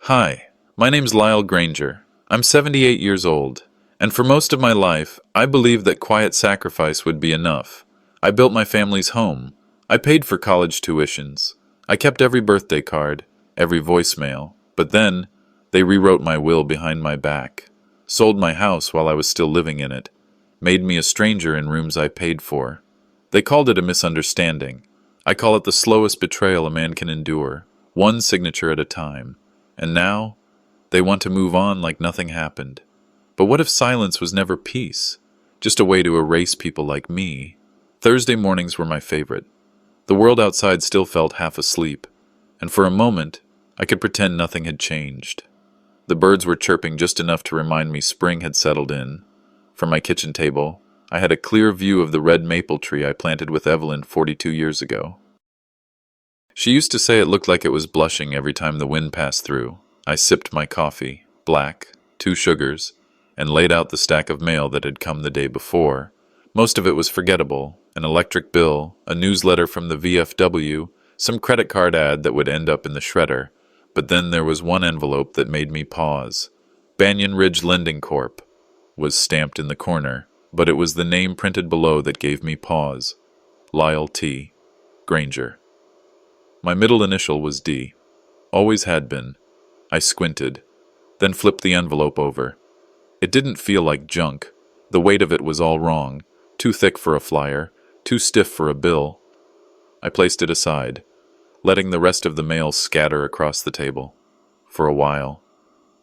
Hi, my name's Lyle Granger. I'm 78 years old, and for most of my life, I believed that quiet sacrifice would be enough. I built my family's home. I paid for college tuitions. I kept every birthday card, every voicemail, but then they rewrote my will behind my back, sold my house while I was still living in it, made me a stranger in rooms I paid for. They called it a misunderstanding. I call it the slowest betrayal a man can endure, one signature at a time. And now, they want to move on like nothing happened. But what if silence was never peace? Just a way to erase people like me. Thursday mornings were my favorite. The world outside still felt half asleep, and for a moment, I could pretend nothing had changed. The birds were chirping just enough to remind me spring had settled in. From my kitchen table, I had a clear view of the red maple tree I planted with Evelyn 42 years ago. She used to say it looked like it was blushing every time the wind passed through. I sipped my coffee, black, 2 sugars, and laid out the stack of mail that had come the day before. Most of it was forgettable: an electric bill, a newsletter from the VFW, some credit card ad that would end up in the shredder. But then there was one envelope that made me pause. Banyan Ridge Lending Corp. was stamped in the corner, but it was the name printed below that gave me pause. Lyle T. Granger. My middle initial was D. Always had been. I squinted, then flipped the envelope over. It didn't feel like junk. The weight of it was all wrong. Too thick for a flyer, too stiff for a bill. I placed it aside, letting the rest of the mail scatter across the table. For a while,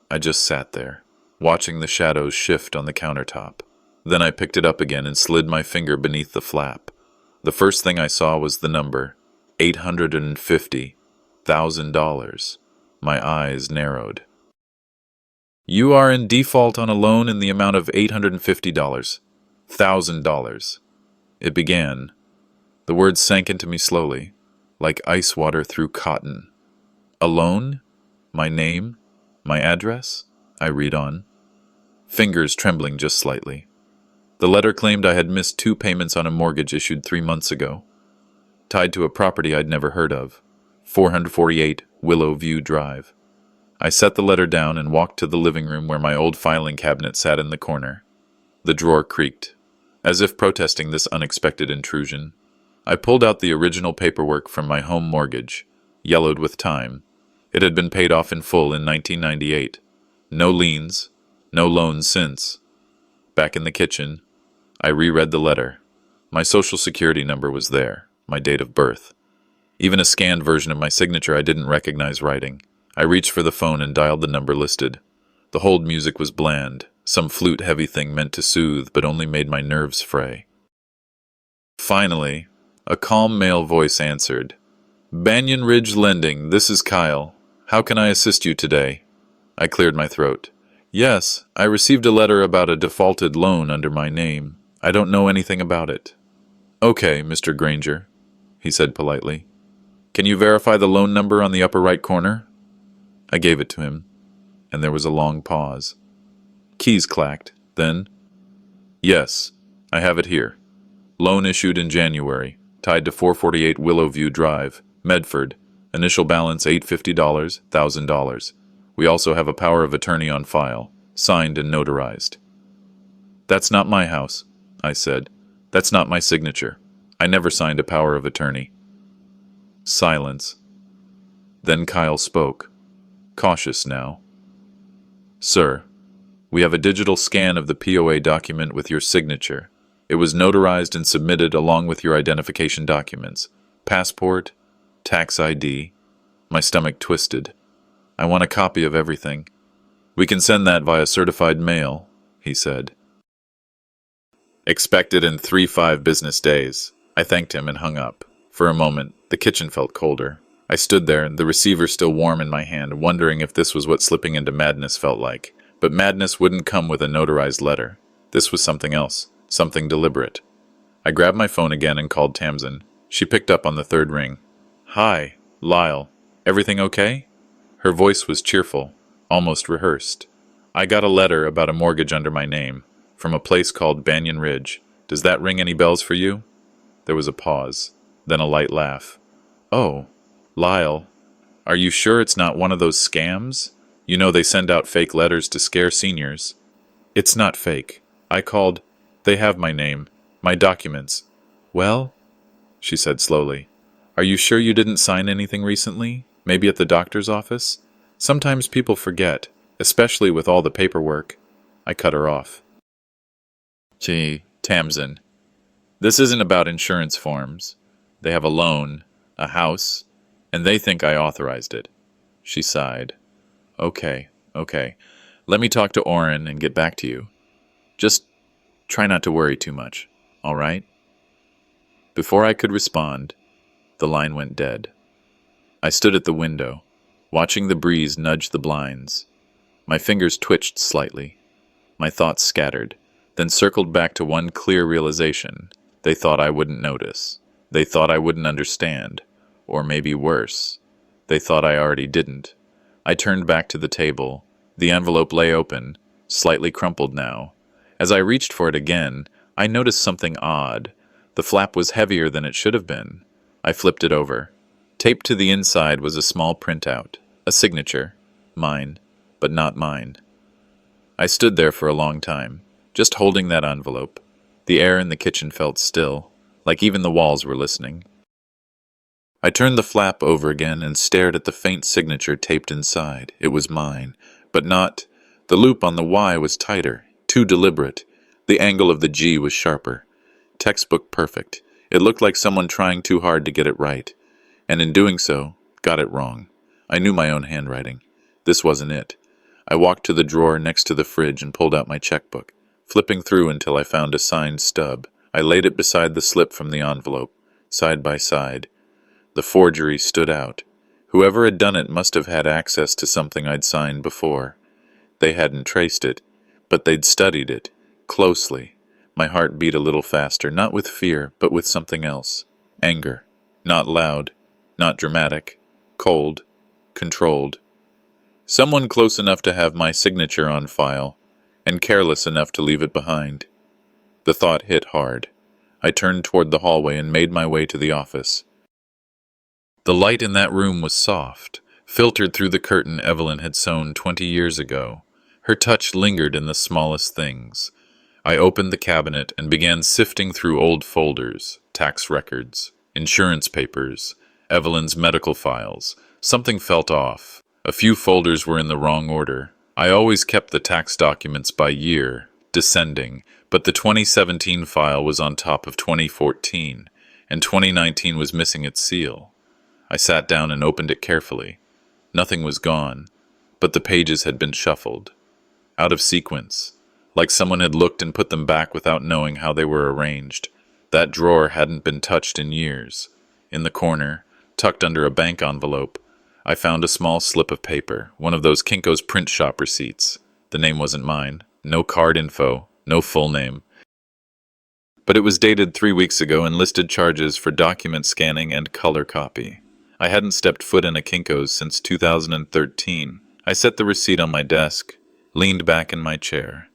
I just sat there, watching the shadows shift on the countertop. Then I picked it up again and slid my finger beneath the flap. The first thing I saw was the number, $850,000. My eyes narrowed. You are in default on a loan in the amount of $850,000. It began. The words sank into me slowly, like ice water through cotton. A loan? My name? My address? I read on, fingers trembling just slightly. The letter claimed I had missed 2 payments on a mortgage issued 3 months ago, tied to a property I'd never heard of, 448 Willow View Drive. I set the letter down and walked to the living room where my old filing cabinet sat in the corner. The drawer creaked, as if protesting this unexpected intrusion. I pulled out the original paperwork from my home mortgage, yellowed with time. It had been paid off in full in 1998. No liens, no loans since. Back in the kitchen, I reread the letter. My social security number was there, my date of birth. Even a scanned version of my signature I didn't recognize writing. I reached for the phone and dialed the number listed. The hold music was bland, some flute-heavy thing meant to soothe but only made my nerves fray. Finally, a calm male voice answered. Banyan Ridge Lending, this is Kyle. How can I assist you today? I cleared my throat. Yes, I received a letter about a defaulted loan under my name. I don't know anything about it. Okay, Mr. Granger, he said politely. Can you verify the loan number on the upper right corner? I gave it to him, and there was a long pause. Keys clacked, then, yes, I have it here. Loan issued in January, tied to 448 Willow View Drive, Medford. Initial balance $850, $1,000. We also have a power of attorney on file, signed and notarized. That's not my house, I said. That's not my signature. I never signed a power of attorney. Silence. Then Kyle spoke, cautious now. Sir, we have a digital scan of the POA document with your signature. It was notarized and submitted along with your identification documents, passport, tax ID. My stomach twisted. I want a copy of everything. We can send that via certified mail, he said. Expected in 3-5 business days. I thanked him and hung up. For a moment, the kitchen felt colder. I stood there, the receiver still warm in my hand, wondering if this was what slipping into madness felt like. But madness wouldn't come with a notarized letter. This was something else, something deliberate. I grabbed my phone again and called Tamsin. She picked up on the 3rd ring. Hi, Lyle. Everything okay? Her voice was cheerful, almost rehearsed. I got a letter about a mortgage under my name, from a place called Banyan Ridge. Does that ring any bells for you? There was a pause, then a light laugh. Oh, Lyle, are you sure it's not one of those scams? You know they send out fake letters to scare seniors. It's not fake. I called. They have my name, my documents. Well, she said slowly, are you sure you didn't sign anything recently? Maybe at the doctor's office? Sometimes people forget, especially with all the paperwork. I cut her off. Gee, Tamsin, this isn't about insurance forms. They have a loan, a house, and they think I authorized it. She sighed. Okay. Let me talk to Orrin and get back to you. Just try not to worry too much, all right? Before I could respond, the line went dead. I stood at the window, watching the breeze nudge the blinds. My fingers twitched slightly. My thoughts scattered, then circled back to one clear realization. They thought I wouldn't notice. They thought I wouldn't understand. Or maybe worse, they thought I already didn't. I turned back to the table. The envelope lay open, slightly crumpled now. As I reached for it again, I noticed something odd. The flap was heavier than it should have been. I flipped it over. Taped to the inside was a small printout, a signature. Mine, but not mine. I stood there for a long time, just holding that envelope. The air in the kitchen felt still, like even the walls were listening. I turned the flap over again and stared at the faint signature taped inside. It was mine, but not. The loop on the Y was tighter, too deliberate. The angle of the G was sharper. Textbook perfect. It looked like someone trying too hard to get it right, and in doing so, got it wrong. I knew my own handwriting. This wasn't it. I walked to the drawer next to the fridge and pulled out my checkbook, flipping through until I found a signed stub. I laid it beside the slip from the envelope, side by side. The forgery stood out. Whoever had done it must have had access to something I'd signed before. They hadn't traced it, but they'd studied it, closely. My heart beat a little faster, not with fear, but with something else. Anger. Not loud, not dramatic. Cold. Controlled. Someone close enough to have my signature on file, and careless enough to leave it behind. The thought hit hard. I turned toward the hallway and made my way to the office. The light in that room was soft, filtered through the curtain Evelyn had sewn 20 years ago. Her touch lingered in the smallest things. I opened the cabinet and began sifting through old folders, tax records, insurance papers, Evelyn's medical files. Something felt off. A few folders were in the wrong order. I always kept the tax documents by year, descending, but the 2017 file was on top of 2014, and 2019 was missing its seal. I sat down and opened it carefully. Nothing was gone, but the pages had been shuffled. Out of sequence, like someone had looked and put them back without knowing how they were arranged. That drawer hadn't been touched in years. In the corner, tucked under a bank envelope, I found a small slip of paper, one of those Kinko's print shop receipts. The name wasn't mine, no card info, no full name. But it was dated 3 weeks ago and listed charges for document scanning and color copy. I hadn't stepped foot in a Kinko's since 2013. I set the receipt on my desk, leaned back in my chair.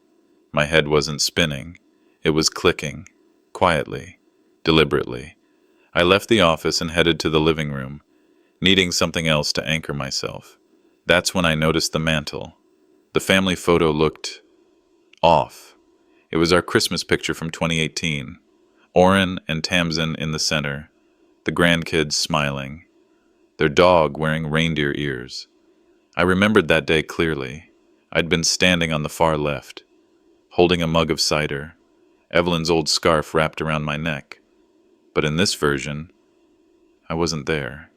My head wasn't spinning. It was clicking, quietly, deliberately. I left the office and headed to the living room, needing something else to anchor myself. That's when I noticed the mantel. The family photo looked off. It was our Christmas picture from 2018. Orrin and Tamsin in the center, the grandkids smiling, their dog wearing reindeer ears. I remembered that day clearly. I'd been standing on the far left, holding a mug of cider, Evelyn's old scarf wrapped around my neck. But in this version, I wasn't there.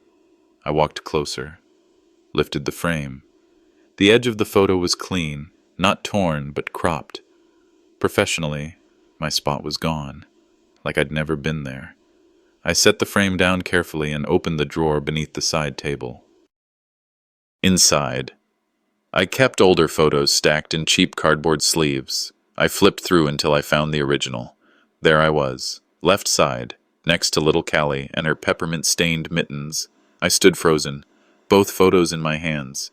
I walked closer, lifted the frame. The edge of the photo was clean, not torn, but cropped. Professionally, my spot was gone, like I'd never been there. I set the frame down carefully and opened the drawer beneath the side table. Inside, I kept older photos stacked in cheap cardboard sleeves. I flipped through until I found the original. There I was, left side, next to little Callie and her peppermint-stained mittens. I stood frozen, both photos in my hands.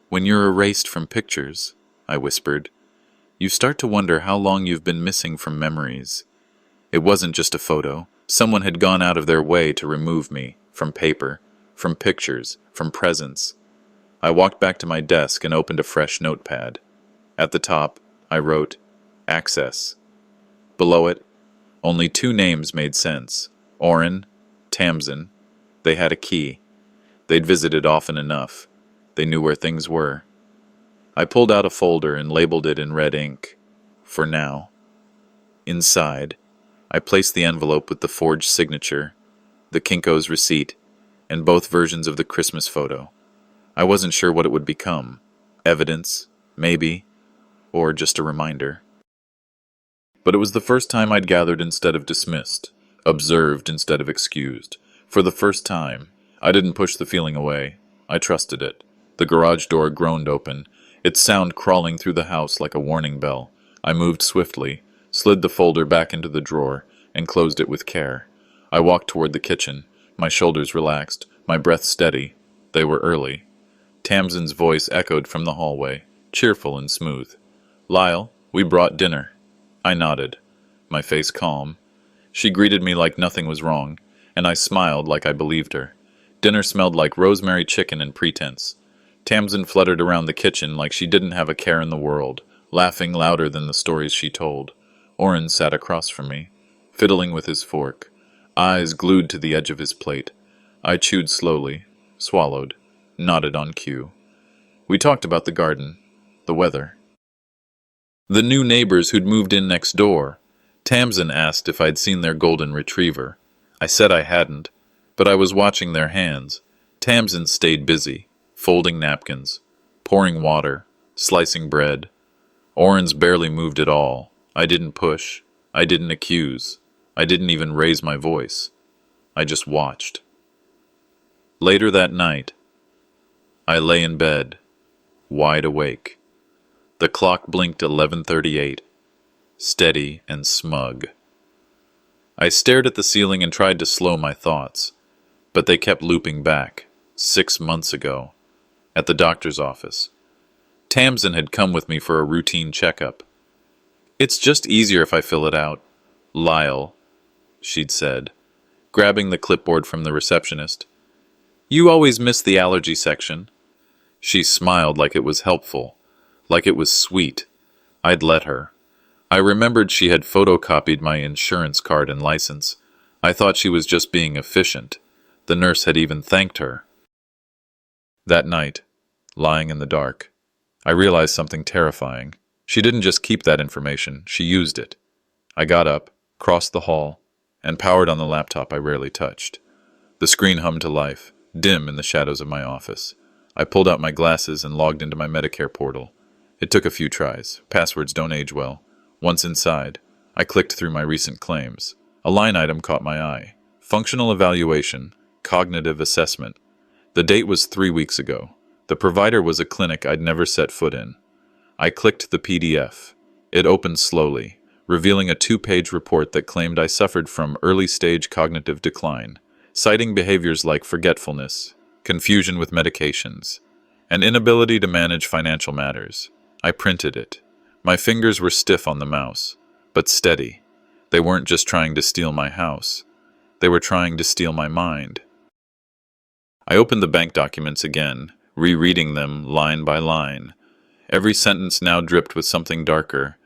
When you're erased from pictures, I whispered, you start to wonder how long you've been missing from memories. It wasn't just a photo. Someone had gone out of their way to remove me, from paper, from pictures, from presence. I walked back to my desk and opened a fresh notepad. At the top, I wrote, Access. Below it, only two names made sense. Orrin, Tamsin. They had a key. They'd visited often enough. They knew where things were. I pulled out a folder and labeled it in red ink. For now. Inside, I placed the envelope with the forged signature, the Kinko's receipt, and both versions of the Christmas photo. I wasn't sure what it would become. Evidence, maybe, or just a reminder. But it was the first time I'd gathered instead of dismissed, observed instead of excused. For the first time, I didn't push the feeling away. I trusted it. The garage door groaned open, its sound crawling through the house like a warning bell. I moved swiftly, slid the folder back into the drawer, and closed it with care. I walked toward the kitchen, my shoulders relaxed, my breath steady. They were early. Tamsin's voice echoed from the hallway, cheerful and smooth. Lyle, we brought dinner. I nodded, my face calm. She greeted me like nothing was wrong, and I smiled like I believed her. Dinner smelled like rosemary chicken and pretense. Tamsin fluttered around the kitchen like she didn't have a care in the world, laughing louder than the stories she told. Orrin sat across from me, fiddling with his fork, eyes glued to the edge of his plate. I chewed slowly, swallowed, nodded on cue. We talked about the garden, the weather. The new neighbors who'd moved in next door. Tamsin asked if I'd seen their golden retriever. I said I hadn't, but I was watching their hands. Tamsin stayed busy, folding napkins, pouring water, slicing bread. Orrin's barely moved at all. I didn't push. I didn't accuse. I didn't even raise my voice. I just watched. Later that night, I lay in bed, wide awake. The clock blinked 11:38, steady and smug. I stared at the ceiling and tried to slow my thoughts, but they kept looping back. 6 months ago, at the doctor's office. Tamsin had come with me for a routine checkup. It's just easier if I fill it out. Lyle, she'd said, grabbing the clipboard from the receptionist. You always miss the allergy section. She smiled like it was helpful, like it was sweet. I'd let her. I remembered she had photocopied my insurance card and license. I thought she was just being efficient. The nurse had even thanked her. That night, lying in the dark, I realized something terrifying. She didn't just keep that information, she used it. I got up, crossed the hall, and powered on the laptop I rarely touched. The screen hummed to life, dim in the shadows of my office. I pulled out my glasses and logged into my Medicare portal. It took a few tries. Passwords don't age well. Once inside, I clicked through my recent claims. A line item caught my eye. Functional evaluation, cognitive assessment. The date was 3 weeks ago. The provider was a clinic I'd never set foot in. I clicked the PDF. It opened slowly, revealing a 2-page report that claimed I suffered from early-stage cognitive decline, citing behaviors like forgetfulness, confusion with medications, and inability to manage financial matters. I printed it. My fingers were stiff on the mouse, but steady. They weren't just trying to steal my house. They were trying to steal my mind. I opened the bank documents again, rereading them line by line. Every sentence now dripped with something darker.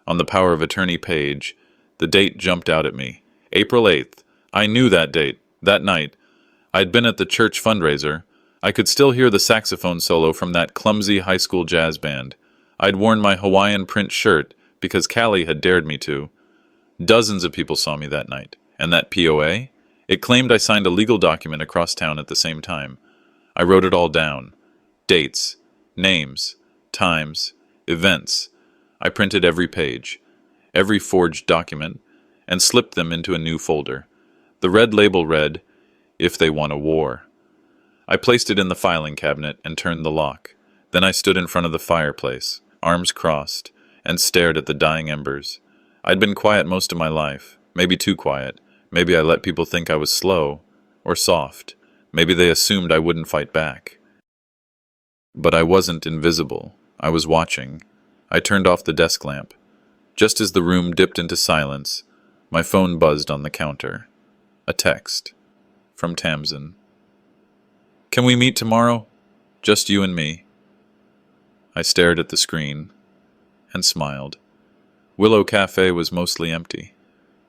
On the power of attorney page, the date jumped out at me. April 8th. I knew that date, that night. I'd been at the church fundraiser. I could still hear the saxophone solo from that clumsy high school jazz band. I'd worn my Hawaiian print shirt because Callie had dared me to. Dozens of people saw me that night. And that POA? It claimed I signed a legal document across town at the same time. I wrote it all down. Dates, names, times, events. I printed every page, every forged document, and slipped them into a new folder. The red label read, If They Want a War. I placed it in the filing cabinet and turned the lock. Then I stood in front of the fireplace, arms crossed, and stared at the dying embers. I'd been quiet most of my life, maybe too quiet. Maybe I let people think I was slow, or soft. Maybe they assumed I wouldn't fight back. But I wasn't invisible. I was watching. I turned off the desk lamp. Just as the room dipped into silence, my phone buzzed on the counter. A text. From Tamsin. Can we meet tomorrow? Just you and me." I stared at the screen and smiled. Willow Cafe was mostly empty,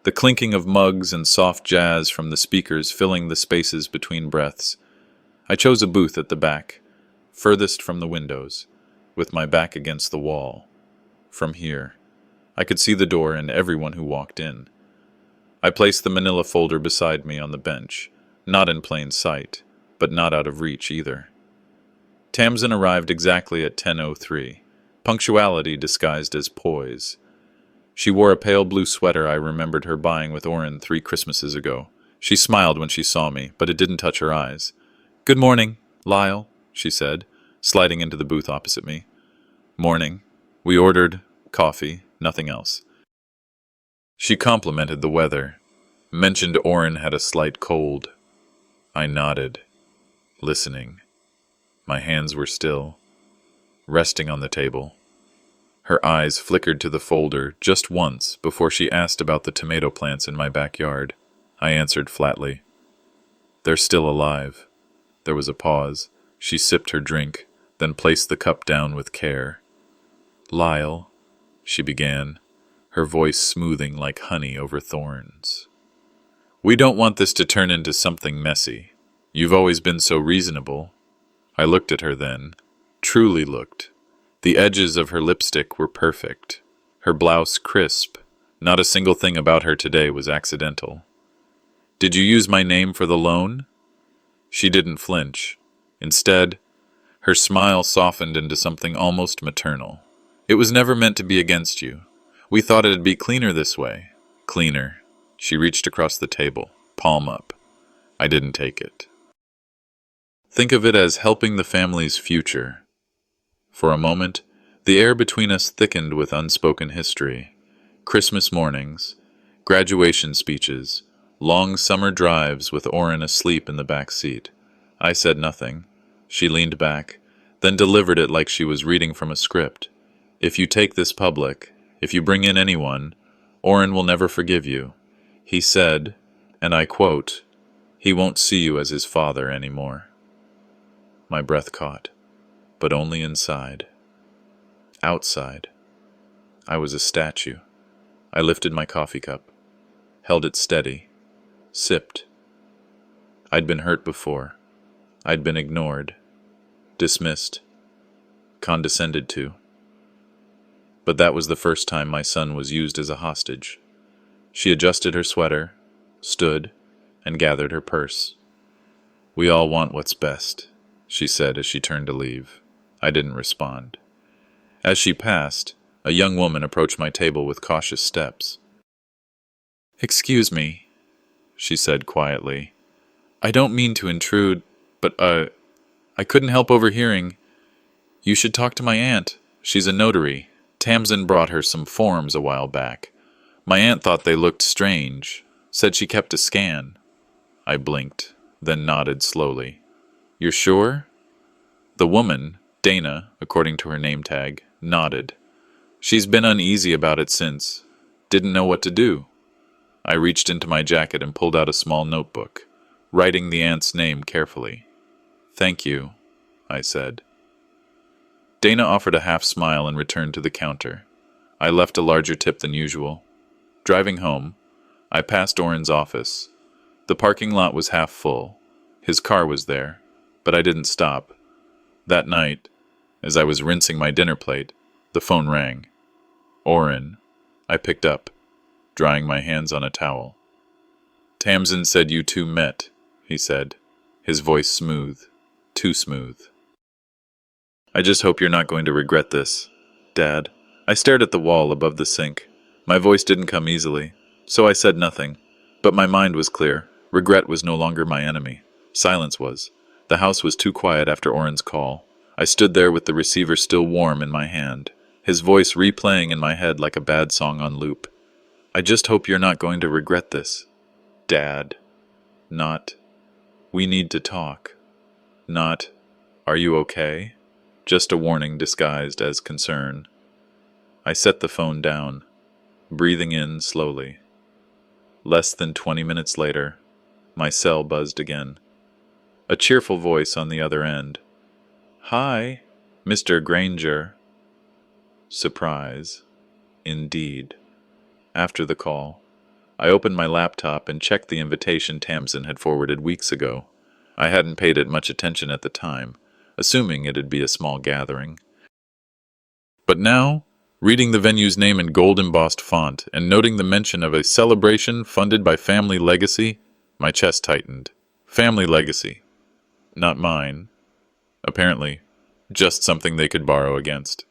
the clinking of mugs and soft jazz from the speakers filling the spaces between breaths. I chose a booth at the back, furthest from the windows, with my back against the wall. From here, I could see the door and everyone who walked in. I placed the manila folder beside me on the bench, not in plain sight, but not out of reach either. Tamsin arrived exactly at 10:03, punctuality disguised as poise. She wore a pale blue sweater I remembered her buying with Oren 3 Christmases ago. She smiled when she saw me, but it didn't touch her eyes. "Good morning, Lyle," she said, sliding into the booth opposite me. "Morning." We ordered coffee, nothing else. She complimented the weather, mentioned Oren had a slight cold. I nodded, listening. My hands were still, resting on the table. Her eyes flickered to the folder just once before she asked about the tomato plants in my backyard. I answered flatly. "They're still alive." There was a pause. She sipped her drink, then placed the cup down with care. "Lyle," she began, her voice smoothing like honey over thorns. "We don't want this to turn into something messy. You've always been so reasonable." I looked at her then, truly looked. The edges of her lipstick were perfect, her blouse crisp. Not a single thing about her today was accidental. "Did you use my name for the loan?" She didn't flinch. Instead, her smile softened into something almost maternal. "It was never meant to be against you. We thought it'd be cleaner this way." "Cleaner." She reached across the table, palm up. I didn't take it. "Think of it as helping the family's future." For a moment, the air between us thickened with unspoken history. Christmas mornings, graduation speeches, long summer drives with Oren asleep in the back seat. I said nothing. She leaned back, then delivered it like she was reading from a script. "If you take this public, if you bring in anyone, Oren will never forgive you. He said, and I quote, he won't see you as his father anymore." My breath caught, but only inside. Outside, I was a statue. I lifted my coffee cup, held it steady, sipped. I'd been hurt before. I'd been ignored, dismissed, condescended to. But that was the first time my son was used as a hostage. She adjusted her sweater, stood, and gathered her purse. "We all want what's best," she said as she turned to leave. I didn't respond. As she passed, a young woman approached my table with cautious steps. "Excuse me," she said quietly. "I don't mean to intrude, but, I couldn't help overhearing. You should talk to my aunt. She's a notary. Tamsin brought her some forms a while back. My aunt thought they looked strange, said she kept a scan." I blinked, then nodded slowly. "You're sure?" The woman, Dana, according to her name tag, nodded. "She's been uneasy about it since. Didn't know what to do." I reached into my jacket and pulled out a small notebook, writing the aunt's name carefully. "Thank you," I said. Dana offered a half smile and returned to the counter. I left a larger tip than usual. Driving home, I passed Oren's office. The parking lot was half full. His car was there, but I didn't stop. That night, as I was rinsing my dinner plate, the phone rang. "Oren," I picked up, drying my hands on a towel. "Tamsin said you two met," he said, his voice smooth, too smooth. "I just hope you're not going to regret this, Dad." I stared at the wall above the sink. My voice didn't come easily, so I said nothing. But my mind was clear. Regret was no longer my enemy. Silence was. The house was too quiet after Oren's call. I stood there with the receiver still warm in my hand, his voice replaying in my head like a bad song on loop. "I just hope you're not going to regret this, Dad." Not, "We need to talk." Not, "Are you okay?" Just a warning disguised as concern. I set the phone down, breathing in slowly. Less than 20 minutes later, my cell buzzed again. A cheerful voice on the other end. Hi, Mr. Granger. Surprise. Indeed. After the call, I opened my laptop and checked the invitation Tamsin had forwarded weeks ago. I hadn't paid it much attention at the time, assuming it'd be a small gathering. But now, reading the venue's name in gold-embossed font and noting the mention of a celebration funded by Family Legacy, my chest tightened. Family Legacy. Not mine. Apparently, just something they could borrow against.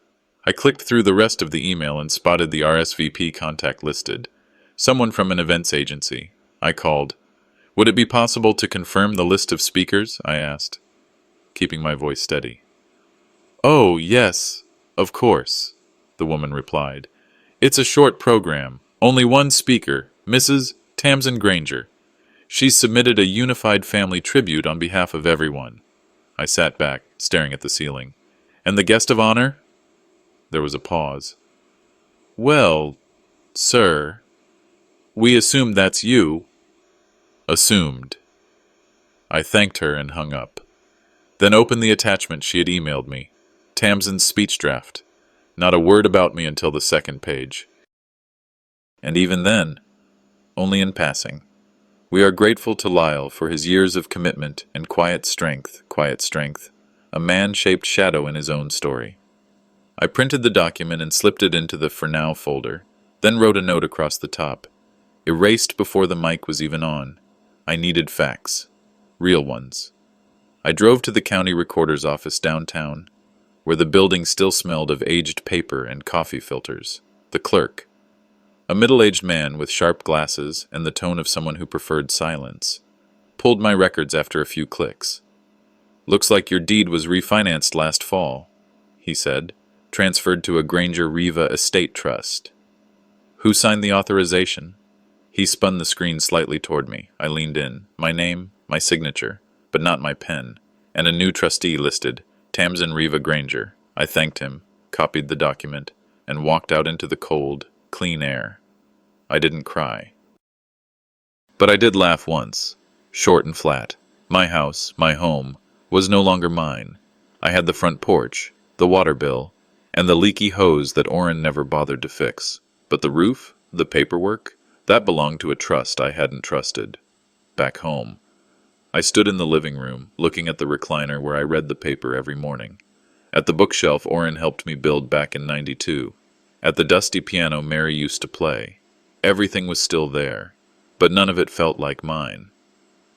I clicked through the rest of the email and spotted the RSVP contact listed. Someone from an events agency. I called. Would it be possible to confirm the list of speakers? I asked, keeping my voice steady. Oh, yes, of course, the woman replied. It's a short program. Only one speaker, Mrs. Tamsin Granger. She's submitted a unified family tribute on behalf of everyone. I sat back, staring at the ceiling. And the guest of honor? There was a pause. Well, sir, we assume that's you. Assumed. I thanked her and hung up. Then opened the attachment she had emailed me. Tamsin's speech draft. Not a word about me until the second page. And even then, only in passing. We are grateful to Lyle for his years of commitment and quiet strength, a man-shaped shadow in his own story. I printed the document and slipped it into the For Now folder, then wrote a note across the top. Erased before the mic was even on. I needed facts. Real ones. I drove to the county recorder's office downtown, where the building still smelled of aged paper and coffee filters. The clerk, a middle-aged man with sharp glasses and the tone of someone who preferred silence, pulled my records after a few clicks. Looks like your deed was refinanced last fall, he said, transferred to a Granger Riva estate trust. Who signed the authorization? He spun the screen slightly toward me. I leaned in. My name, my signature, but not my pen, and a new trustee listed, Tamsin Riva Granger. I thanked him, copied the document, and walked out into the cold, clean air. I didn't cry. But I did laugh once, short and flat. My house, my home, was no longer mine. I had the front porch, the water bill, and the leaky hose that Orrin never bothered to fix. But the roof, the paperwork, that belonged to a trust I hadn't trusted. Back home. I stood in the living room, looking at the recliner where I read the paper every morning. At the bookshelf Orrin helped me build back in '92. At the dusty piano Mary used to play. Everything was still there, but none of it felt like mine.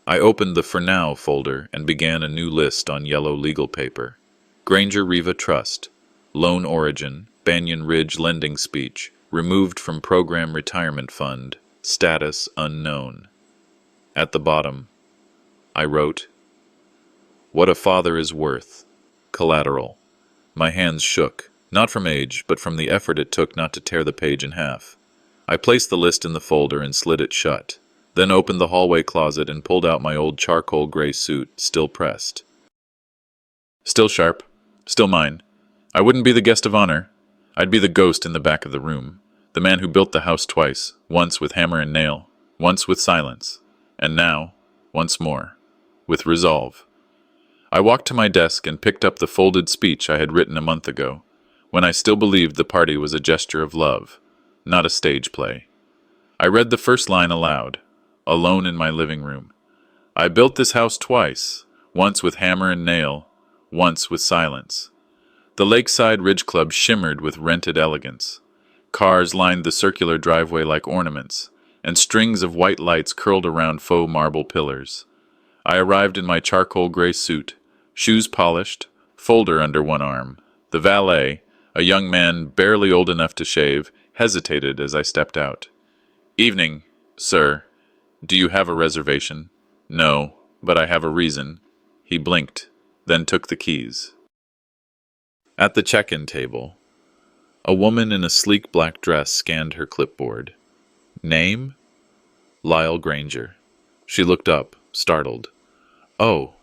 I opened the For Now folder and began a new list on yellow legal paper. Granger Riva Trust. Loan origin, Banyan Ridge lending speech, removed from program retirement fund, status unknown. At the bottom, I wrote, What a father is worth. Collateral. My hands shook, not from age, but from the effort it took not to tear the page in half. I placed the list in the folder and slid it shut, then opened the hallway closet and pulled out my old charcoal gray suit, still pressed. Still sharp. Still mine. I wouldn't be the guest of honor. I'd be the ghost in the back of the room. The man who built the house twice, once with hammer and nail, once with silence, and now, once more, with resolve. I walked to my desk and picked up the folded speech I had written a month ago, when I still believed the party was a gesture of love, not a stage play. I read the first line aloud, alone in my living room. I built this house twice, once with hammer and nail, once with silence. The Lakeside Ridge Club shimmered with rented elegance. Cars lined the circular driveway like ornaments, and strings of white lights curled around faux marble pillars. I arrived in my charcoal gray suit, shoes polished, folder under one arm. The valet, a young man barely old enough to shave, hesitated as I stepped out. Evening, sir. Do you have a reservation? No, but I have a reason. He blinked, then took the keys. At the check-in table, a woman in a sleek black dress scanned her clipboard. Name? Lyle Granger. She looked up, startled. Oh,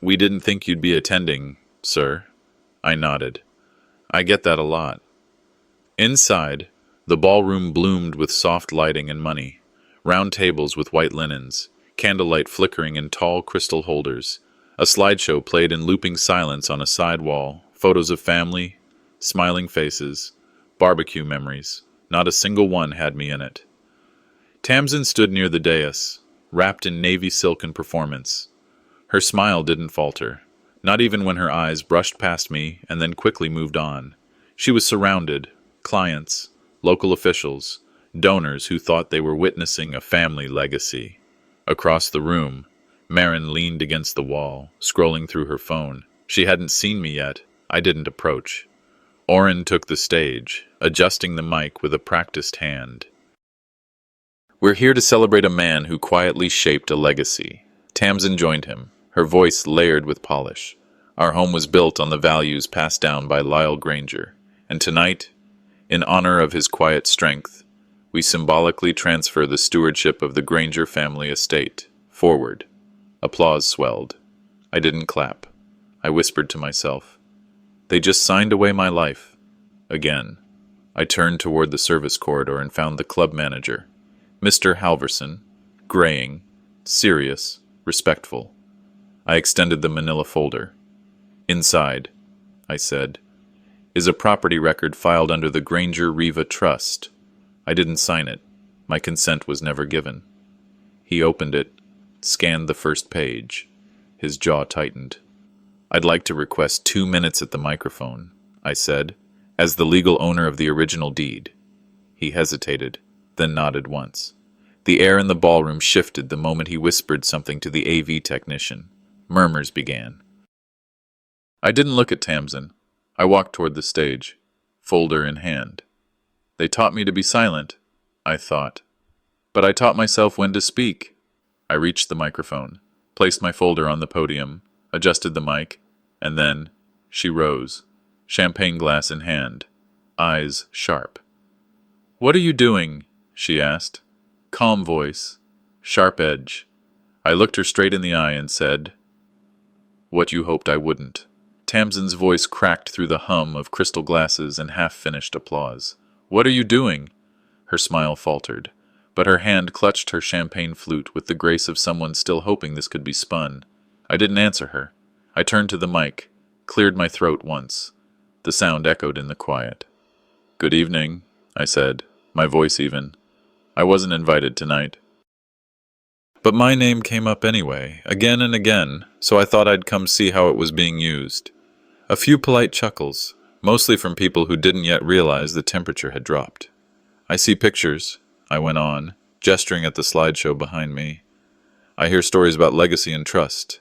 we didn't think you'd be attending, sir. I nodded. I get that a lot. Inside, the ballroom bloomed with soft lighting and money. Round tables with white linens, candlelight flickering in tall crystal holders, A slideshow played in looping silence on a side wall, photos of family, smiling faces, barbecue memories. Not a single one had me in it. Tamsin stood near the dais, wrapped in navy silken performance. Her smile didn't falter, not even when her eyes brushed past me and then quickly moved on. She was surrounded, clients, local officials, donors who thought they were witnessing a family legacy. Across the room, Marin leaned against the wall, scrolling through her phone. She hadn't seen me yet. I didn't approach. Oren took the stage, adjusting the mic with a practiced hand. We're here to celebrate a man who quietly shaped a legacy. Tamsin joined him, her voice layered with polish. Our home was built on the values passed down by Lyle Granger, and tonight, in honor of his quiet strength, we symbolically transfer the stewardship of the Granger family estate forward. Applause swelled. I didn't clap. I whispered to myself, "They just signed away my life." Again, I turned toward the service corridor and found the club manager, Mr. Halverson, graying, serious, respectful. I extended the manila folder. "Inside," I said, "is a property record filed under the Granger Riva Trust. I didn't sign it. My consent was never given." He opened it, scanned the first page. His jaw tightened. "I'd like to request 2 minutes at the microphone," I said, "as the legal owner of the original deed." He hesitated, then nodded once. The air in the ballroom shifted the moment he whispered something to the AV technician. Murmurs began. I didn't look at Tamsin. I walked toward the stage, folder in hand. They taught me to be silent, I thought. But I taught myself when to speak. I reached the microphone, placed my folder on the podium, adjusted the mic, and then she rose, champagne glass in hand, eyes sharp. "What are you doing?" she asked. Calm voice, sharp edge. I looked her straight in the eye and said, "What you hoped I wouldn't." Tamsin's voice cracked through the hum of crystal glasses and half-finished applause. "What are you doing?" Her smile faltered, but her hand clutched her champagne flute with the grace of someone still hoping this could be spun. I didn't answer her. I turned to the mic, cleared my throat once. The sound echoed in the quiet. "Good evening," I said, my voice even. I wasn't invited tonight. But my name came up anyway, again and again, so I thought I'd come see how it was being used. A few polite chuckles, mostly from people who didn't yet realize the temperature had dropped. "I see pictures," I went on, gesturing at the slideshow behind me. "I hear stories about legacy and trust,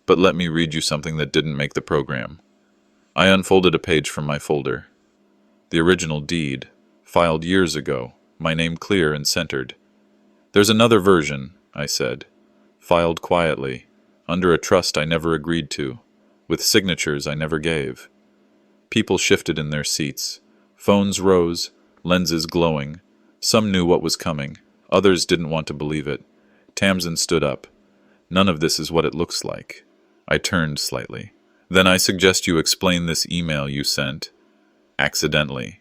but let me read you something that didn't make the program." I unfolded a page from my folder. The original deed, filed years ago, my name clear and centered. "There's another version," I said, "filed quietly, under a trust I never agreed to, with signatures I never gave." People shifted in their seats. Phones rose, lenses glowing. Some knew what was coming. Others didn't want to believe it. Tamsin stood up. "None of this is what it looks like." I turned slightly. "Then I suggest you explain this email you sent." "Accidentally."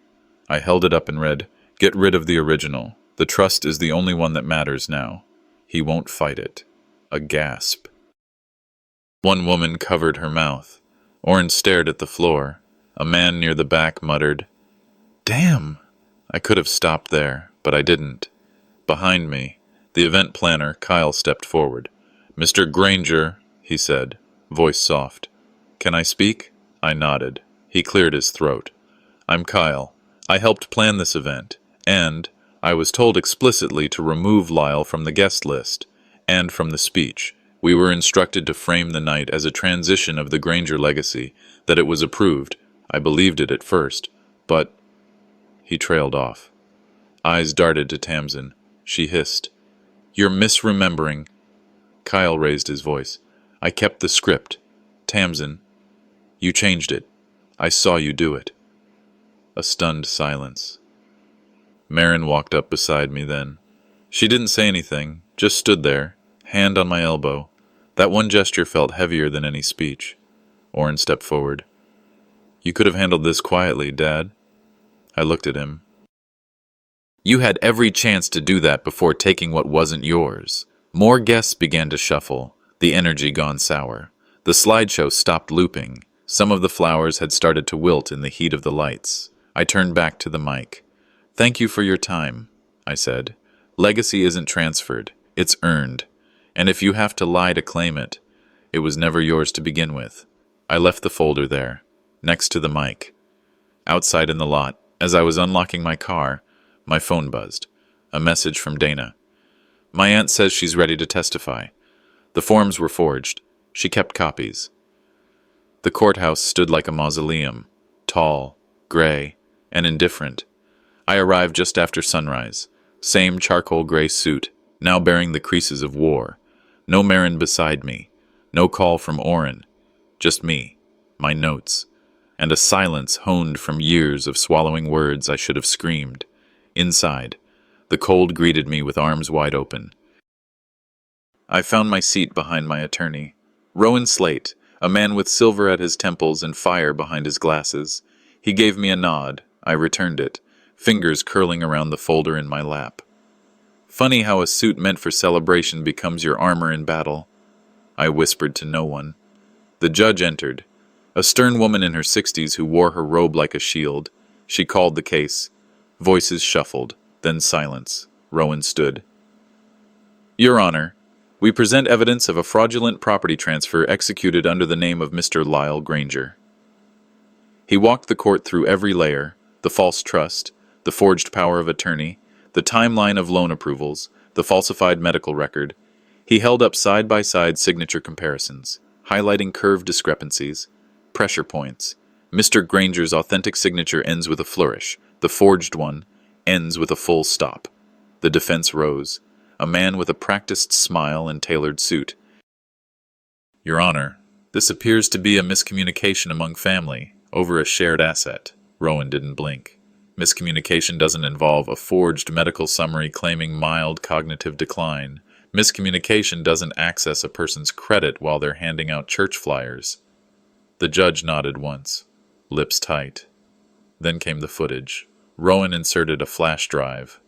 I held it up and read, "Get rid of the original. The trust is the only one that matters now. He won't fight it." A gasp. One woman covered her mouth. Oren stared at the floor. A man near the back muttered, "Damn!" I could have stopped there, but I didn't. Behind me, the event planner, Kyle, stepped forward. "Mr. Granger," he said, voice soft. "Can I speak?" I nodded. He cleared his throat. "I'm Kyle. I helped plan this event, and I was told explicitly to remove Lyle from the guest list, and from the speech. We were instructed to frame the night as a transition of the Granger legacy, that it was approved. I believed it at first, but—" He trailed off. Eyes darted to Tamsin. She hissed, "You're misremembering." Kyle raised his voice. "I kept the script. Tamsin, you changed it. I saw you do it." A stunned silence. Marin walked up beside me then. She didn't say anything, just stood there, hand on my elbow. That one gesture felt heavier than any speech. Oren stepped forward. "You could have handled this quietly, Dad." I looked at him. "You had every chance to do that before taking what wasn't yours." More guests began to shuffle, the energy gone sour. The slideshow stopped looping. Some of the flowers had started to wilt in the heat of the lights. I turned back to the mic. "Thank you for your time," I said. "Legacy isn't transferred, it's earned. And if you have to lie to claim it, it was never yours to begin with." I left the folder there, next to the mic. Outside in the lot, as I was unlocking my car, my phone buzzed. A message from Dana. "My aunt says she's ready to testify. The forms were forged. She kept copies." The courthouse stood like a mausoleum, tall, gray, and indifferent. I arrived just after sunrise. Same charcoal gray suit, now bearing the creases of war. No Marin beside me. No call from Oren. Just me, my notes, and a silence honed from years of swallowing words I should have screamed. Inside, the cold greeted me with arms wide open. I found my seat behind my attorney. Rowan Slate, a man with silver at his temples and fire behind his glasses. He gave me a nod. I returned it, fingers curling around the folder in my lap. Funny how a suit meant for celebration becomes your armor in battle. I whispered to no one. The judge entered, a stern woman in her 60s who wore her robe like a shield. She called the case. Voices shuffled, then silence. Rowan stood. "Your Honor, we present evidence of a fraudulent property transfer executed under the name of Mr. Lyle Granger." He walked the court through every layer: the false trust, the forged power of attorney, the timeline of loan approvals, the falsified medical record. He held up side-by-side signature comparisons, highlighting curved discrepancies, pressure points. Mr. Granger's authentic signature ends with a flourish. The forged one ends with a full stop. The defense rose. A man with a practiced smile and tailored suit. "Your Honor, this appears to be a miscommunication among family over a shared asset." Rowan didn't blink. Miscommunication doesn't involve a forged medical summary claiming mild cognitive decline. Miscommunication doesn't access a person's credit while they're handing out church flyers. The judge nodded once, lips tight. Then came the footage. Rowan inserted a flash drive.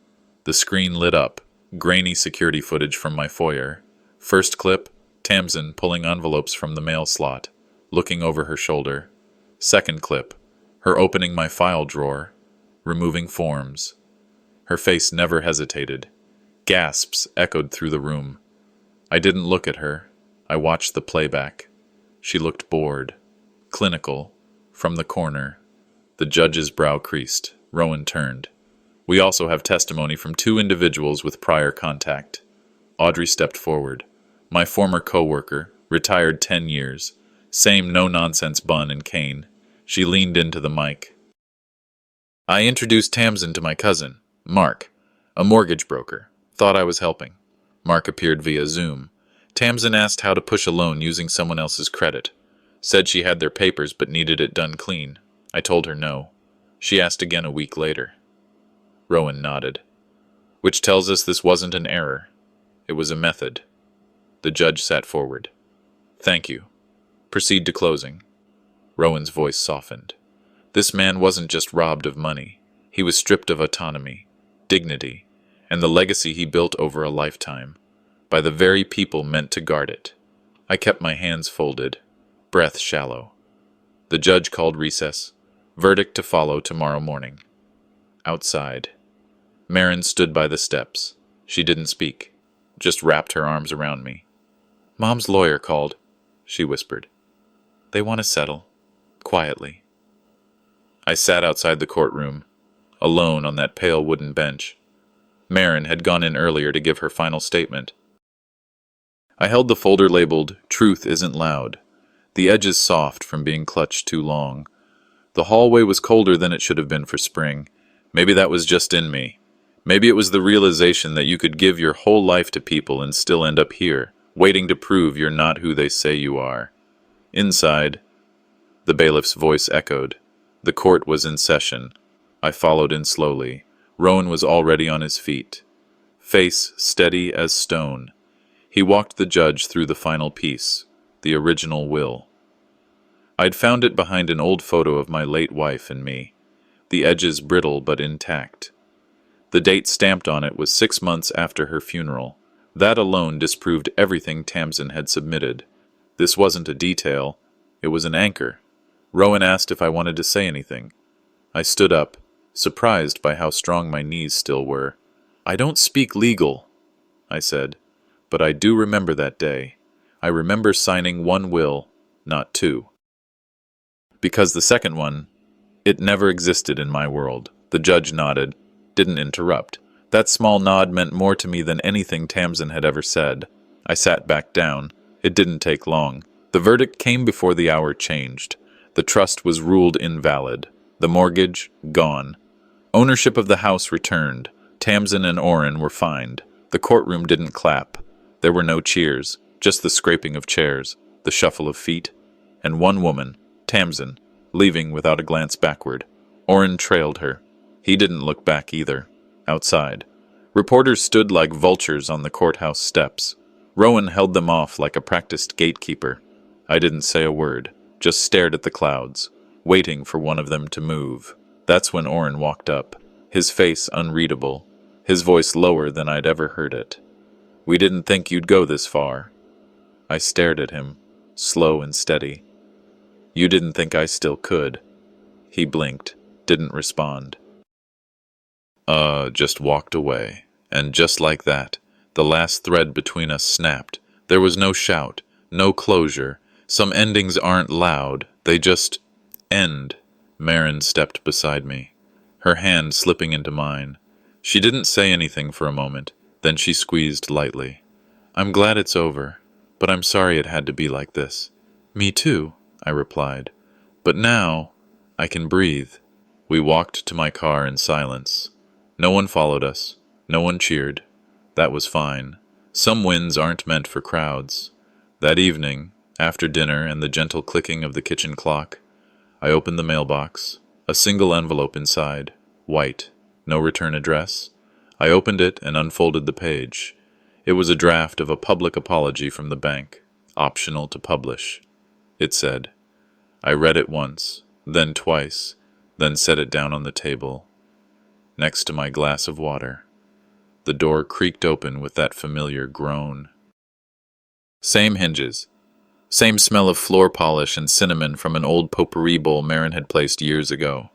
The screen lit up, grainy security footage from my foyer. First clip, Tamsin pulling envelopes from the mail slot, looking over her shoulder. Second clip, her opening my file drawer, removing forms. Her face never hesitated. Gasps echoed through the room. I didn't look at her. I watched the playback. She looked bored, clinical, from the corner. The judge's brow creased. Rowan turned. "We also have testimony from 2 individuals with prior contact." Audrey stepped forward. My former co-worker, retired 10 years. Same no-nonsense bun and cane. She leaned into the mic. "I introduced Tamsin to my cousin, Mark, a mortgage broker. Thought I was helping." Mark appeared via Zoom. Tamsin asked how to push a loan using someone else's credit. Said she had their papers but needed it done clean. I told her no. She asked again a week later. Rowan nodded. "Which tells us this wasn't an error. It was a method." The judge sat forward. "Thank you. Proceed to closing." Rowan's voice softened. This man wasn't just robbed of money. He was stripped of autonomy, dignity, and the legacy he built over a lifetime, by the very people meant to guard it. I kept my hands folded, breath shallow. The judge called recess. Verdict to follow tomorrow morning. Outside. Marin stood by the steps. She didn't speak, just wrapped her arms around me. "Mom's lawyer called," she whispered. "They want to settle. Quietly." I sat outside the courtroom, alone on that pale wooden bench. Marin had gone in earlier to give her final statement. I held the folder labeled, "Truth Isn't Loud," the edges soft from being clutched too long. The hallway was colder than it should have been for spring. Maybe that was just in me. Maybe it was the realization that you could give your whole life to people and still end up here, waiting to prove you're not who they say you are. Inside, the bailiff's voice echoed. The court was in session. I followed in slowly. Rowan was already on his feet, face steady as stone. He walked the judge through the final piece, the original will. I'd found it behind an old photo of my late wife and me, the edges brittle but intact. The date stamped on it was 6 months after her funeral. That alone disproved everything Tamsin had submitted. This wasn't a detail. It was an anchor. Rowan asked if I wanted to say anything. I stood up, surprised by how strong my knees still were. "I don't speak legal," I said, "but I do remember that day. I remember signing one will, not two. Because the second one, it never existed in my world." The judge nodded, didn't interrupt. That small nod meant more to me than anything Tamsin had ever said. I sat back down. It didn't take long. The verdict came before the hour changed. The trust was ruled invalid. The mortgage, gone. Ownership of the house returned. Tamsin and Orrin were fined. The courtroom didn't clap. There were no cheers, just the scraping of chairs, the shuffle of feet, and one woman, Tamsin, leaving without a glance backward. Orrin trailed her. He didn't look back either. Outside, reporters stood like vultures on the courthouse steps. Rowan held them off like a practiced gatekeeper. I didn't say a word, just stared at the clouds, waiting for one of them to move. That's when Orrin walked up, his face unreadable, his voice lower than I'd ever heard it. "We didn't think you'd go this far." I stared at him, slow and steady. "You didn't think I still could." He blinked, didn't respond. Just walked away. And just like that, the last thread between us snapped. There was no shout, no closure. Some endings aren't loud, they just end. Marin stepped beside me, her hand slipping into mine. She didn't say anything for a moment, then she squeezed lightly. "I'm glad it's over, but I'm sorry it had to be like this." "Me too," I replied. "But now, I can breathe." We walked to my car in silence. No one followed us. No one cheered. That was fine. Some wins aren't meant for crowds. That evening, after dinner and the gentle clicking of the kitchen clock, I opened the mailbox. A single envelope inside, white, no return address. I opened it and unfolded the page. It was a draft of a public apology from the bank, optional to publish. It said. I read it once, then twice, then set it down on the table, next to my glass of water. The door creaked open with that familiar groan. Same hinges. Same smell of floor polish and cinnamon from an old potpourri bowl Marin had placed years ago.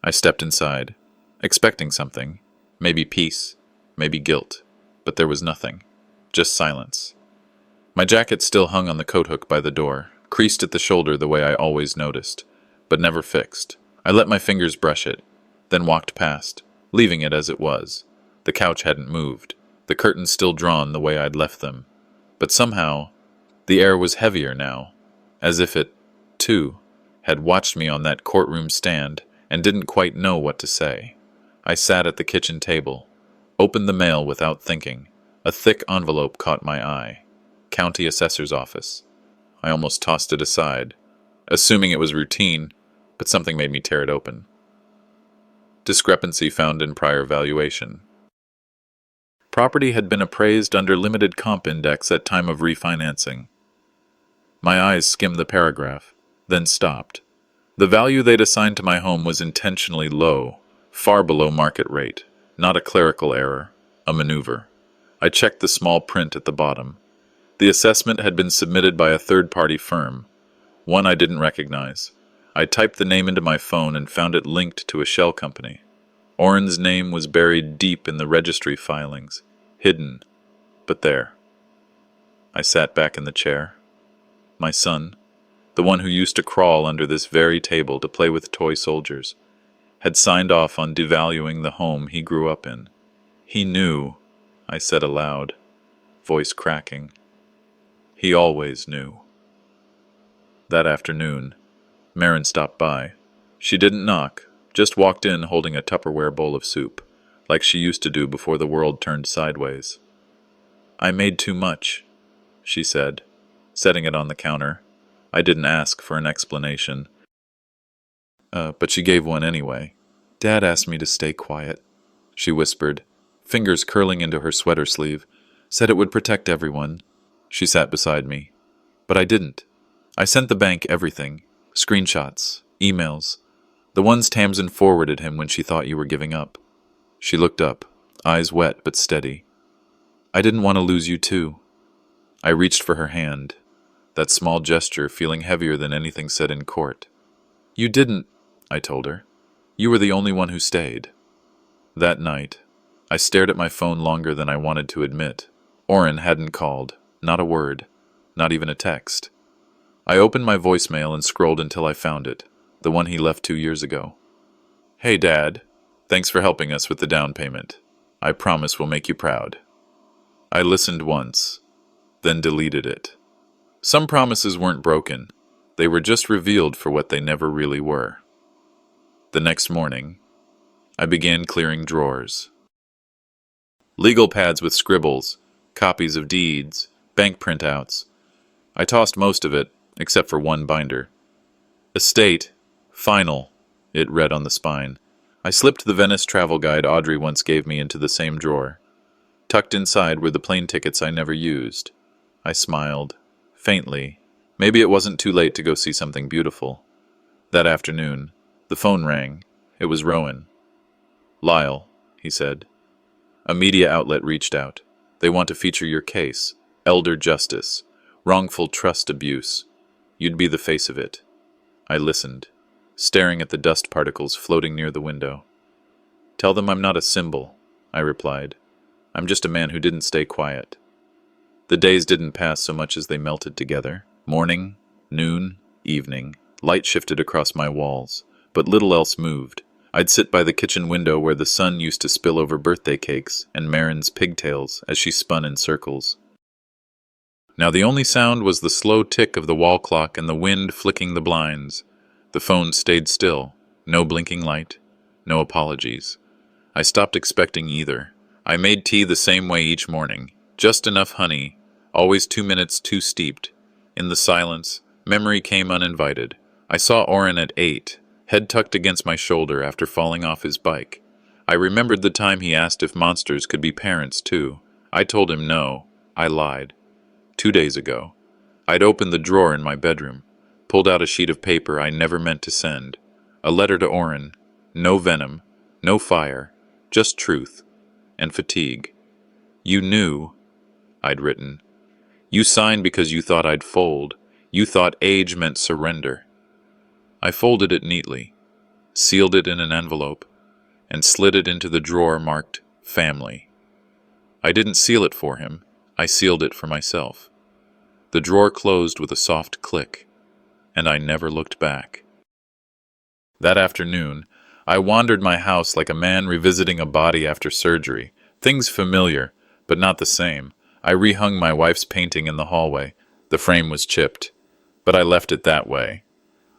I stepped inside, expecting something. Maybe peace, maybe guilt. But there was nothing. Just silence. My jacket still hung on the coat hook by the door, creased at the shoulder the way I always noticed, but never fixed. I let my fingers brush it, then walked past, leaving it as it was. The couch hadn't moved, the curtains still drawn the way I'd left them. But somehow, the air was heavier now, as if it, too, had watched me on that courtroom stand and didn't quite know what to say. I sat at the kitchen table, opened the mail without thinking. A thick envelope caught my eye. County Assessor's Office. I almost tossed it aside, assuming it was routine, but something made me tear it open. Discrepancy found in prior valuation. Property had been appraised under limited comp index at time of refinancing. My eyes skimmed the paragraph, then stopped. The value they'd assigned to my home was intentionally low, far below market rate, not a clerical error, a maneuver. I checked the small print at the bottom. The assessment had been submitted by a third-party firm, one I didn't recognize. I typed the name into my phone and found it linked to a shell company. Orrin's name was buried deep in the registry filings, hidden, but there. I sat back in the chair. My son, the one who used to crawl under this very table to play with toy soldiers, had signed off on devaluing the home he grew up in. He knew, I said aloud, voice cracking. He always knew. That afternoon, Marin stopped by. She didn't knock, just walked in holding a Tupperware bowl of soup, like she used to do before the world turned sideways. I made too much, she said, setting it on the counter. I didn't ask for an explanation. But she gave one anyway. Dad asked me to stay quiet, she whispered, fingers curling into her sweater sleeve. Said it would protect everyone. She sat beside me. But I didn't. I sent the bank everything. Screenshots, emails. The ones Tamsin forwarded him when she thought you were giving up. She looked up, eyes wet but steady. I didn't want to lose you too. I reached for her hand. that small gesture feeling heavier than anything said in court. "You didn't," I told her. "You were the only one who stayed." That night, I stared at my phone longer than I wanted to admit. Oren hadn't called, not a word, not even a text. I opened my voicemail and scrolled until I found it, the one he left 2 years ago. "Hey, Dad. Thanks for helping us with the down payment. I promise we'll make you proud." I listened once, then deleted it. Some promises weren't broken. They were just revealed for what they never really were. The next morning, I began clearing drawers. Legal pads with scribbles, copies of deeds, bank printouts. I tossed most of it, except for one binder. "Estate. Final," it read on the spine. I slipped the Venice travel guide Audrey once gave me into the same drawer. Tucked inside were the plane tickets I never used. I smiled, faintly. Maybe it wasn't too late to go see something beautiful. That afternoon, the phone rang. It was Rowan. "Lyle," he said. "A media outlet reached out. They want to feature your case, elder justice, wrongful trust abuse. You'd be the face of it." I listened, staring at the dust particles floating near the window. "Tell them I'm not a symbol," I replied. "I'm just a man who didn't stay quiet." The days didn't pass so much as they melted together. Morning, noon, evening, light shifted across my walls, but little else moved. I'd sit by the kitchen window where the sun used to spill over birthday cakes and Marin's pigtails as she spun in circles. Now the only sound was the slow tick of the wall clock and the wind flicking the blinds. The phone stayed still, no blinking light, no apologies. I stopped expecting either. I made tea the same way each morning, just enough honey, always 2 minutes too steeped. In the silence, memory came uninvited. I saw Oren at 8, head tucked against my shoulder after falling off his bike. I remembered the time he asked if monsters could be parents too. I told him no. I lied. 2 days ago, I'd opened the drawer in my bedroom, pulled out a sheet of paper I never meant to send. A letter to Oren. No venom, no fire, just truth and fatigue. "You knew," I'd written. "You signed because you thought I'd fold. You thought age meant surrender." I folded it neatly, sealed it in an envelope, and slid it into the drawer marked family. I didn't seal it for him. I sealed it for myself. The drawer closed with a soft click, and I never looked back. That afternoon, I wandered my house like a man revisiting a body after surgery. Things familiar, but not the same. I rehung my wife's painting in the hallway. The frame was chipped, but I left it that way.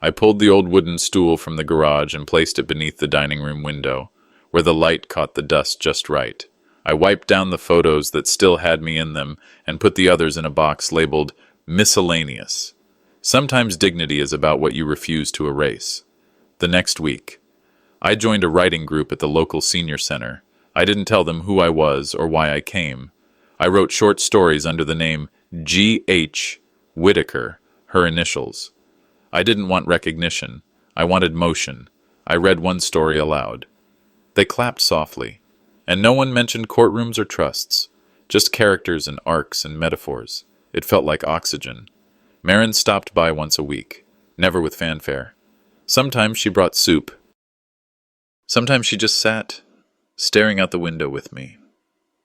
I pulled the old wooden stool from the garage and placed it beneath the dining room window, where the light caught the dust just right. I wiped down the photos that still had me in them and put the others in a box labeled miscellaneous. Sometimes dignity is about what you refuse to erase. The next week, I joined a writing group at the local senior center. I didn't tell them who I was or why I came. I wrote short stories under the name G.H. Whitaker, her initials. I didn't want recognition. I wanted motion. I read one story aloud. They clapped softly, and no one mentioned courtrooms or trusts, just characters and arcs and metaphors. It felt like oxygen. Marin stopped by once a week, never with fanfare. Sometimes she brought soup. Sometimes she just sat, staring out the window with me.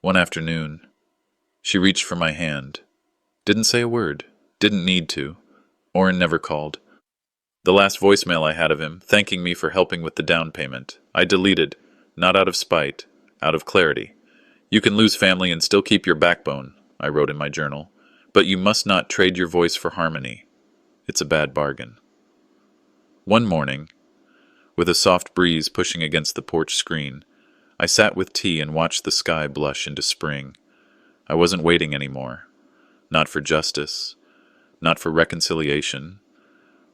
One afternoon, she reached for my hand. Didn't say a word. Didn't need to. Oren never called. The last voicemail I had of him, thanking me for helping with the down payment, I deleted, not out of spite, out of clarity. "You can lose family and still keep your backbone," I wrote in my journal, "but you must not trade your voice for harmony. It's a bad bargain." One morning, with a soft breeze pushing against the porch screen, I sat with tea and watched the sky blush into spring. I wasn't waiting anymore. Not for justice, not for reconciliation.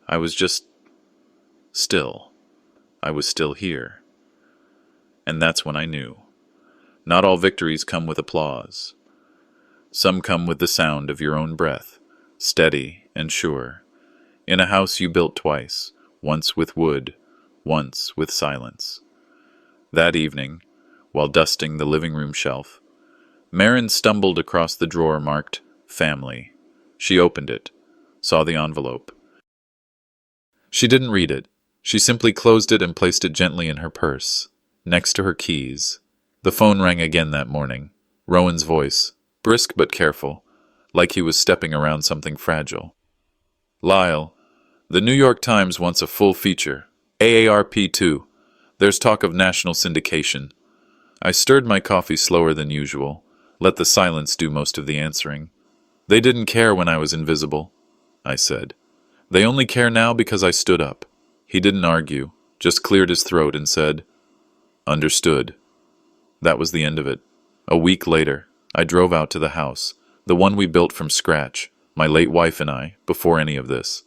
I was just still. I was still here. And that's when I knew. Not all victories come with applause. Some come with the sound of your own breath, steady and sure, in a house you built twice, once with wood, once with silence. That evening, while dusting the living room shelf, Marin stumbled across the drawer marked family. She opened it, saw the envelope. She didn't read it. She simply closed it and placed it gently in her purse, next to her keys. The phone rang again that morning. Rowan's voice, brisk but careful, like he was stepping around something fragile. Lyle, the New York Times wants a full feature. AARP too. There's talk of national syndication. I stirred my coffee slower than usual, let the silence do most of the answering. They didn't care when I was invisible, I said. They only care now because I stood up. He didn't argue, just cleared his throat and said, "Understood." That was the end of it. A week later, I drove out to the house, the one we built from scratch, my late wife and I, before any of this.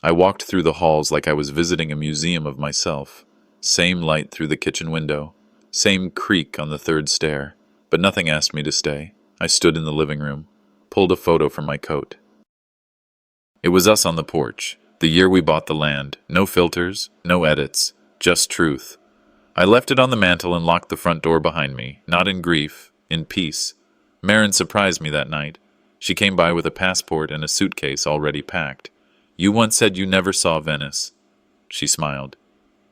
I walked through the halls like I was visiting a museum of myself. Same light through the kitchen window, same creak on the third stair, but nothing asked me to stay. I stood in the living room, pulled a photo from my coat. It was us on the porch, the year we bought the land. No filters, no edits, just truth. I left it on the mantel and locked the front door behind me, not in grief, in peace. Marin surprised me that night. She came by with a passport and a suitcase already packed. "You once said you never saw Venice." She smiled.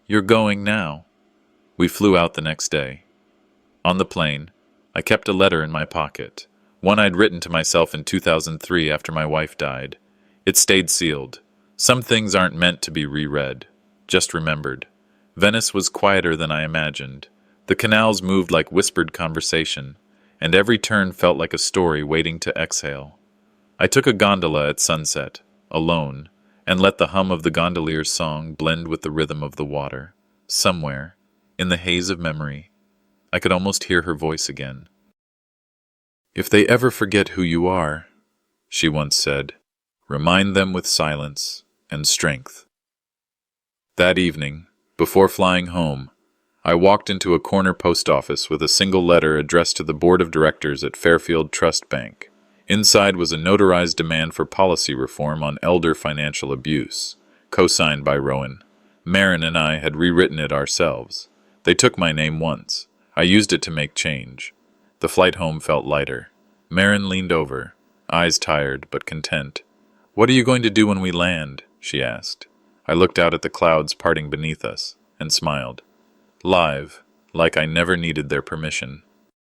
"You're going now." We flew out the next day. On the plane, I kept a letter in my pocket, one I'd written to myself in 2003 after my wife died. It stayed sealed. Some things aren't meant to be reread, just remembered. Venice was quieter than I imagined. The canals moved like whispered conversation, and every turn felt like a story waiting to exhale. I took a gondola at sunset, alone, and let the hum of the gondolier's song blend with the rhythm of the water. Somewhere, in the haze of memory, I could almost hear her voice again. "If they ever forget who you are," she once said, "remind them with silence and strength." That evening, before flying home, I walked into a corner post office with a single letter addressed to the board of directors at Fairfield Trust Bank. Inside was a notarized demand for policy reform on elder financial abuse, co-signed by Rowan. Marin and I had rewritten it ourselves. They took my name once. I used it to make change. The flight home felt lighter. Marin leaned over, eyes tired but content. "What are you going to do when we land?" she asked. I looked out at the clouds parting beneath us and smiled. "Live, like I never needed their permission."